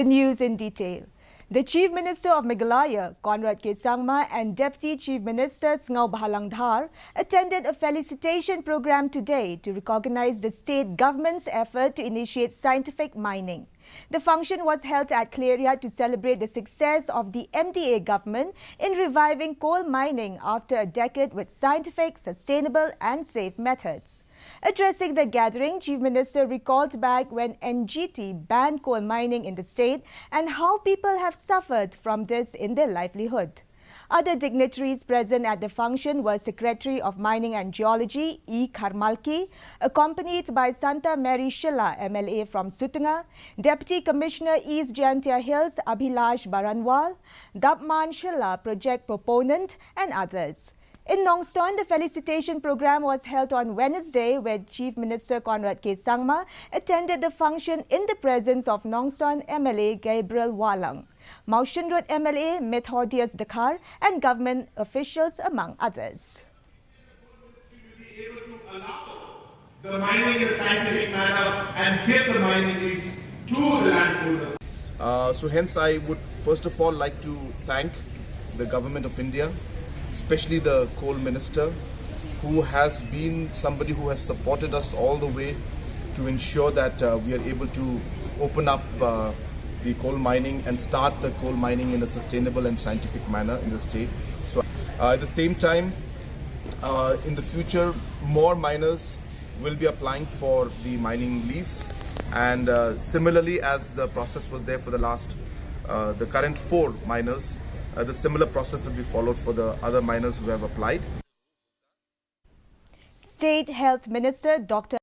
The news in detail. The Chief Minister of Meghalaya, Conrad Sangma, and Deputy Chief Minister Sniawbhalang Dhar attended a felicitation program today to recognize the state government's effort to initiate scientific mining. The function was held at Clearia to celebrate the success of the MDA government in reviving coal mining after a decade with scientific, sustainable and safe methods. Addressing the gathering, Chief Minister recalled back when NGT banned coal mining in the state and how people have suffered from this in their livelihood. Other dignitaries present at the function were Secretary of Mining and Geology E. Karmalki, accompanied by Santa Mary Shilla MLA from Sutunga, Deputy Commissioner East Jaintia Hills Abhilash Baranwal, Dabman Shilla project proponent and others. In Nongstoin, the felicitation program was held on Wednesday, where Chief Minister Conrad Sangma attended the function in the presence of Nongstoin MLA Gabriel Walang, Maushan Road MLA Methodius Dhar and government officials, among others. The mining in a scientific manner and give the mining lease to the landholders. So hence I would first of all like to thank the Government of India, especially the coal minister, who has been somebody who has supported us all the way to ensure that we are able to open up the coal mining and start the coal mining in a sustainable and scientific manner in the state. So at the same time, in the future, more miners will be applying for the mining lease, and similarly as the process was there for the current 4 miners, the similar process will be followed for the other miners who have applied. State Health Minister Dr.